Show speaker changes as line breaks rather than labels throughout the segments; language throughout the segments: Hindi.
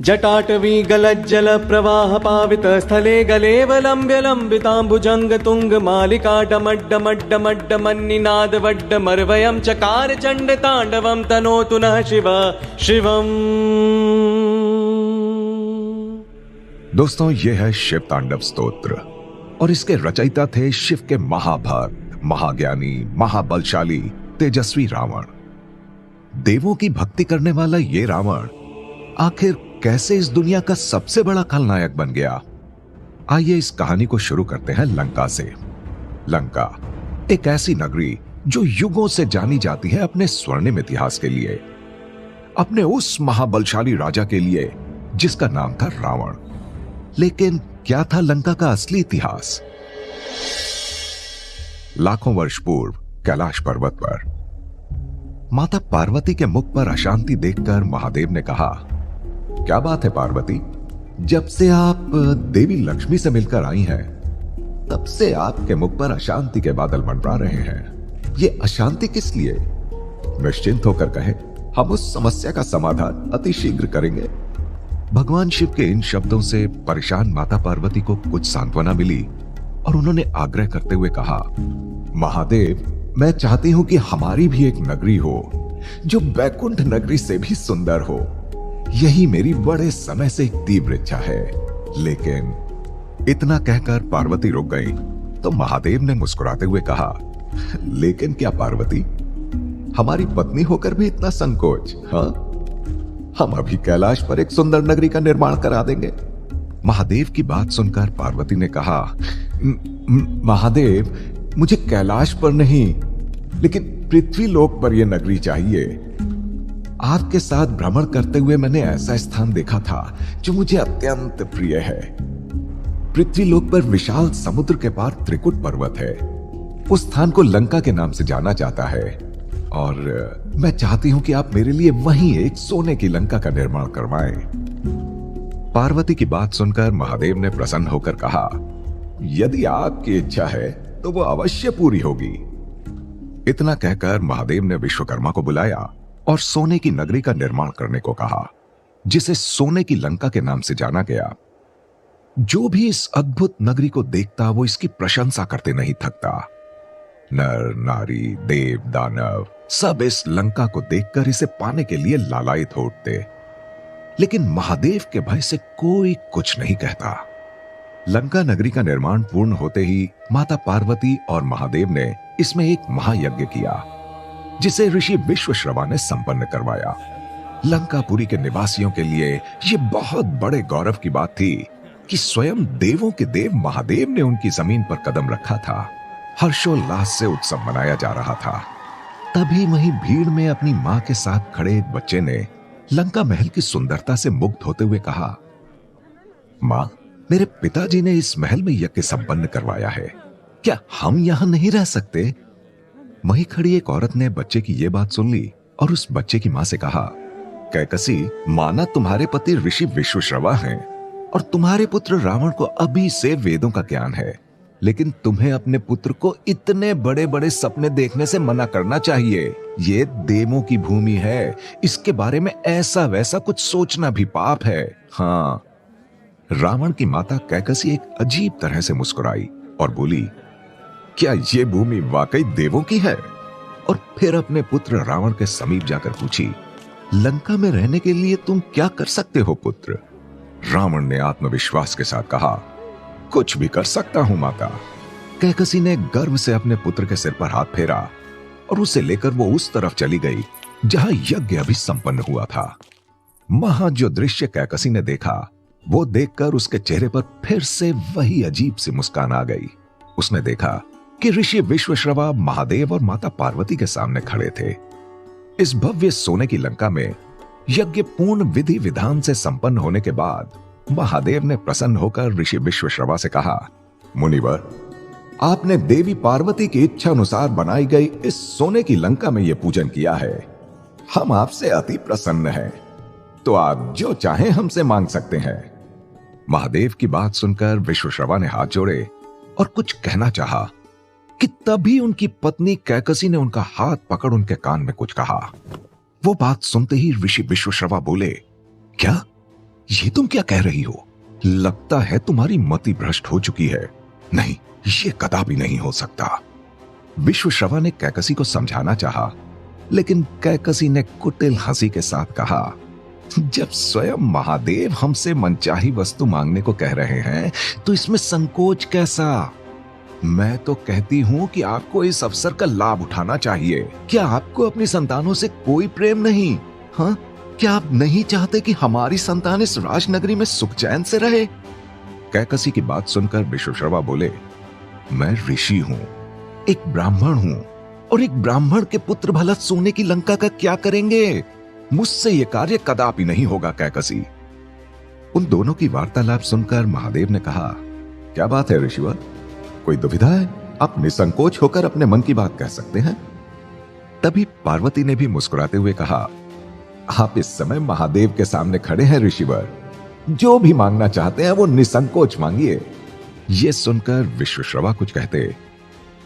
जटाटवी गलज्जल प्रवाह पावित स्थले गलेवलम्ब्य लम्बिताम्बुजंग तुंग मालिकाटमड्डमड्डमड्डमन्निनाद वड्डमर्वयं चकार चंड तांडवं तनोतु नः शिव शिवम्।
दोस्तों, ये है शिव तांडव स्तोत्र और इसके रचयिता थे शिव के महाभक्त, महाज्ञानी, महाबलशाली, तेजस्वी रावण। देवों की भक्ति करने वाला ये रावण आखिर कैसे इस दुनिया का सबसे बड़ा खलनायक बन गया? आइए इस कहानी को शुरू करते हैं लंका से। लंका एक ऐसी नगरी जो युगों से जानी जाती है अपने स्वर्णिम इतिहास के लिए, अपने उस महाबलशाली राजा के लिए जिसका नाम था रावण। लेकिन क्या था लंका का असली इतिहास? लाखों वर्ष पूर्व कैलाश पर्वत पर माता पार्वती के मुख पर अशांति देखकर महादेव ने कहा, क्या बात है पार्वती, जब से आप देवी लक्ष्मी से मिलकर आई हैं, तब से आपके मुख पर अशांति के बादल मंडरा रहे हैं। ये अशांति किस लिए? निश्चिंत होकर कहें, हम उस समस्या का समाधान अति शीघ्र करेंगे। भगवान शिव के इन शब्दों से परेशान माता पार्वती को कुछ सांत्वना मिली और उन्होंने आग्रह करते हुए कहा, महादेव, मैं चाहती हूं कि हमारी भी एक नगरी हो जो बैकुंठ नगरी से भी सुंदर हो। यही मेरी बड़े समय से एक तीव्र इच्छा है। लेकिन इतना कहकर पार्वती रुक गई तो महादेव ने मुस्कुराते हुए कहा, लेकिन क्या पार्वती, हमारी पत्नी होकर भी इतना संकोच? हाँ, हम अभी कैलाश पर एक सुंदर नगरी का निर्माण करा देंगे। महादेव की बात सुनकर पार्वती ने कहा, महादेव, मुझे कैलाश पर नहीं लेकिन पृथ्वी लोक पर यह नगरी चाहिए। आपके साथ भ्रमण करते हुए मैंने ऐसा स्थान देखा था जो मुझे अत्यंत प्रिय है। पृथ्वी लोक पर विशाल समुद्र के पार त्रिकुट पर्वत है। उस स्थान को लंका के नाम से जाना जाता है और मैं चाहती हूं कि आप मेरे लिए वहीं एक सोने की लंका का निर्माण करवाएं। पार्वती की बात सुनकर महादेव ने प्रसन्न होकर कहा, यदि आपकी इच्छा है तो वो अवश्य पूरी होगी। इतना कहकर महादेव ने विश्वकर्मा को बुलाया और सोने की नगरी का निर्माण करने को कहा, जिसे सोने की लंका के नाम से जाना गया। जो भी इस अद्भुत नगरी को देखता वो इसकी प्रशंसा करते नहीं थकता। नर नारी, देव दानव सब इस लंका को देखकर इसे पाने के लिए लालायित हो उठते। लेकिन महादेव के भय से कोई कुछ नहीं कहता। लंका नगरी का निर्माण पूर्ण होते ही माता पार्वती और महादेव ने इसमें एक महायज्ञ किया, जिसे ऋषि विश्वश्रवा ने संपन्न करवाया। लंकापुरी के निवासियों के लिए यह बहुत बड़े गौरव की बात थी कि स्वयं देवों के देव महादेव ने उनकी जमीन पर कदम रखा था। हर्षोल्लास से उत्सव मनाया जा रहा था। तभी वहीं भीड़ में अपनी मां के साथ खड़े एक बच्चे ने लंका महल की सुंदरता से मुग्ध होते हुए कहा, मां, मेरे पिताजी ने इस महल में यज्ञ संपन्न करवाया है, क्या हम यहां नहीं रह सकते? वहीं खड़ी एक औरत ने बच्चे की यह बात सुन ली और उस बच्चे की मां से कहा, कैकसी, माना तुम्हारे पति ऋषि विश्वश्रवा हैं और तुम्हारे पुत्र रावण को अभी से वेदों का ज्ञान है, लेकिन तुम्हें अपने पुत्र को इतने बड़े बड़े सपने देखने से मना करना चाहिए। ये देवों की भूमि है, इसके बारे में ऐसा वैसा कुछ सोचना भी पाप है। हाँ। रावण की माता कैकसी एक अजीब तरह से मुस्कुराई और बोली, क्या ये भूमि वाकई देवों की है? और फिर अपने पुत्र रावण के समीप जाकर पूछी, लंका में रहने के लिए तुम क्या कर सकते हो पुत्र? रावण ने आत्मविश्वास के साथ कहा, कुछ भी कर सकता हूं माता। कैकसी ने गर्व से अपने पुत्र के सिर पर हाथ फेरा और उसे लेकर वो उस तरफ चली गई जहां यज्ञ अभी संपन्न हुआ था। वहां जो दृश्य कैकसी ने देखा वो देखकर उसके चेहरे पर फिर से वही अजीब सी मुस्कान आ गई। उसने देखा कि ऋषि विश्वश्रवा महादेव और माता पार्वती के सामने खड़े थे। इस भव्य सोने की लंका में यज्ञ पूर्ण विधि विधान से संपन्न होने के बाद महादेव ने प्रसन्न होकर ऋषि विश्वश्रवा से कहा, मुनिवर, आपने देवी पार्वती की इच्छा अनुसार बनाई गई इस सोने की लंका में यह पूजन किया है। हम आपसे अति प्रसन्न हैं, तो आप जो चाहें हमसे मांग सकते हैं। महादेव की बात सुनकर विश्वश्रवा ने हाथ जोड़े और कुछ कहना चाहा कि तभी उनकी पत्नी कैकसी ने उनका हाथ पकड़ उनके कान में कुछ कहा। वो बात सुनते ही ऋषि विश्वश्रवा बोले, क्या ये तुम क्या कह रही हो? लगता है तुम्हारी मति भ्रष्ट हो चुकी है। नहीं, ये कदापि नहीं हो सकता। विश्वश्रवा ने कैकसी को समझाना चाहा, लेकिन कैकसी ने कुटिल हंसी के साथ कहा, जब स्वयं महादेव हमसे मनचाही वस्तु मांगने को कह रहे हैं तो इसमें संकोच कैसा? मैं तो कहती हूं कि आपको इस अवसर का लाभ उठाना चाहिए। क्या आपको अपनी संतानों से कोई प्रेम नहीं? हाँ, क्या आप नहीं चाहते कि हमारी संतान इस राजनगरी में सुख चैन से रहे? कैकसी की बात सुनकर विश्वश्रवा बोले, मैं ऋषि हूं, एक ब्राह्मण हूं, और एक ब्राह्मण के पुत्र भला सोने की लंका का क्या करेंगे? मुझसे यह कार्य कदापि नहीं होगा कैकसी। उन दोनों की वार्तालाप सुनकर महादेव ने कहा, क्या बात है ऋषिवर, कोई दुविधा है? आप निसंकोच होकर अपने मन की बात कह सकते हैं। तभी पार्वती ने भी मुस्कुराते हुए कहा, आप इस समय महादेव के सामने खड़े हैं ऋषिवर, जो भी मांगना चाहते हैं वो निसंकोच मांगिए। यह सुनकर विश्वश्रवा कुछ कहते,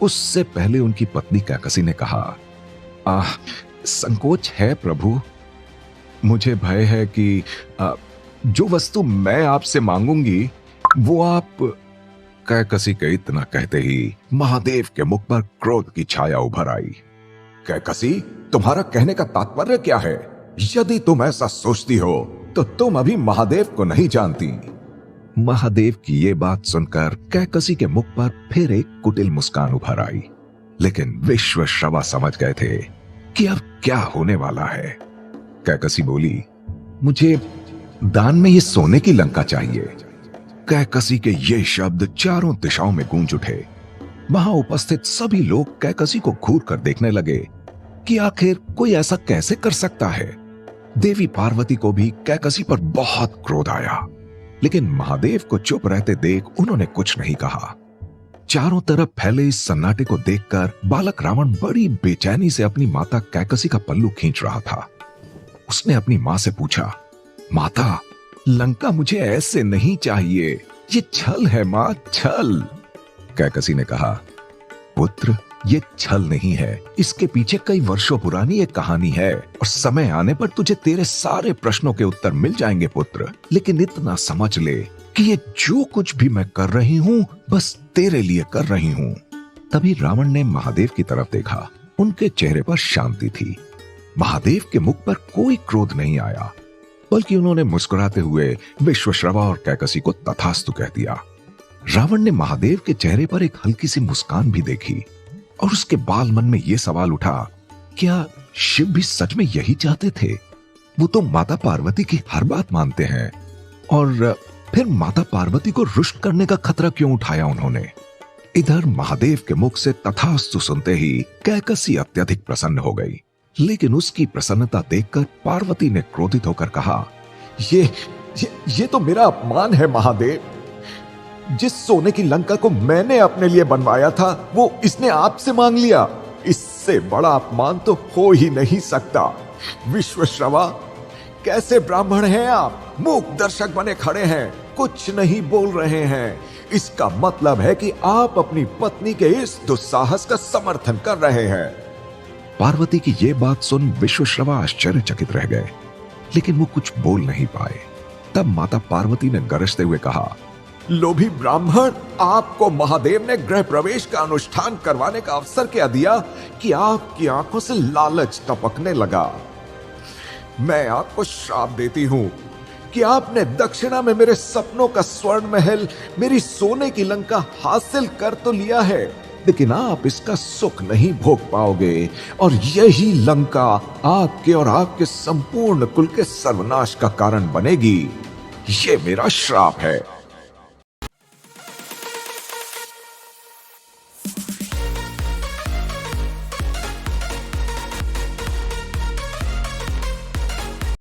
उससे पहले उनकी पत्नी कैकसी ने कहा, संकोच है प्रभु, मुझे भय है कि जो वस्तु मैं आपसे मांगूंगी वो आप। कैकसी के इतना कहते ही महादेव के मुख पर क्रोध की छाया उभर आई। कैकसी, तुम्हारा कहने का तात्पर्य क्या है? यदि तुम ऐसा सोचती हो तो तुम अभी महादेव को नहीं जानती। महादेव की ये बात सुनकर कैकसी के मुख पर फिर एक कुटिल मुस्कान उभर आई, लेकिन विश्वश्रवा समझ गए थे कि अब क्या होने वाला है। कैकसी बोली, मुझे दान में ये सोने की लंका चाहिए। कैकसी के ये शब्द चारों दिशाओं में गूंज उठे। वहां उपस्थित सभी लोग कैकसी को घूर कर देखने लगे कि आखिर कोई ऐसा कैसे कर सकता है। देवी पार्वती को भी कैकसी पर बहुत क्रोध आया, लेकिन महादेव को चुप रहते देख उन्होंने कुछ नहीं कहा। चारों तरफ फैले इस सन्नाटे को देखकर बालक रावण बड़ी बेचैनी से अपनी माता कैकसी का पल्लू खींच रहा था। उसने अपनी मां से पूछा, माता, लंका मुझे ऐसे नहीं चाहिए, ये छल है मां, छल। कैकसी ने कहा, पुत्र, ये छल नहीं है, इसके पीछे कई वर्षों पुरानी एक कहानी है और समय आने पर तुझे तेरे सारे प्रश्नों के उत्तर मिल जाएंगे पुत्र। लेकिन इतना समझ ले कि ये जो कुछ भी मैं कर रही हूं बस तेरे लिए कर रही हूं। तभी रावण ने महादेव की तरफ देखा। उनके चेहरे पर शांति थी। महादेव के मुख पर कोई क्रोध नहीं आया, बल्कि उन्होंने मुस्कुराते हुए विश्वश्रवा और कैकसी को तथास्तु कह दिया। रावण ने महादेव के चेहरे पर एक हल्की सी मुस्कान भी देखी और उसके बाल मन में यह सवाल उठा, क्या शिव भी सच में यही चाहते थे? वो तो माता पार्वती की हर बात मानते हैं, और फिर माता पार्वती को रुष्ट करने का खतरा क्यों उठाया उन्होंने? इधर महादेव के मुख से तथास्तु सुनते ही कैकसी अत्यधिक प्रसन्न हो गई, लेकिन उसकी प्रसन्नता देखकर पार्वती ने क्रोधित होकर कहा, ये तो मेरा अपमान है महादेव। जिस सोने की लंका को मैंने अपने लिए बनवाया था वो इसने आपसे मांग लिया। इससे बड़ा अपमान तो हो ही नहीं सकता। विश्वश्रवा, कैसे ब्राह्मण हैं आप? मूक दर्शक बने खड़े हैं, कुछ नहीं बोल रहे हैं। इसका मतलब है कि आप अपनी पत्नी के इस दुस्साहस का समर्थन कर रहे हैं। पार्वती की यह बात सुन विश्वश्रवा आश्चर्यचकित रह गए, लेकिन वो कुछ बोल नहीं पाए। तब माता पार्वती ने गरजते हुए कहा, लोभी ब्राह्मण, आपको महादेव ने गृह प्रवेश का अनुष्ठान करवाने का अवसर क्या दिया कि आपकी आंखों से लालच टपकने लगा। मैं आपको श्राप देती हूं कि आपने दक्षिणा में मेरे सपनों का स्वर्ण महल, मेरी सोने की लंका हासिल कर तो लिया है, लेकिन आप इसका सुख नहीं भोग पाओगे और यही लंका आपके और आपके संपूर्ण कुल के सर्वनाश का कारण बनेगी। ये मेरा श्राप है।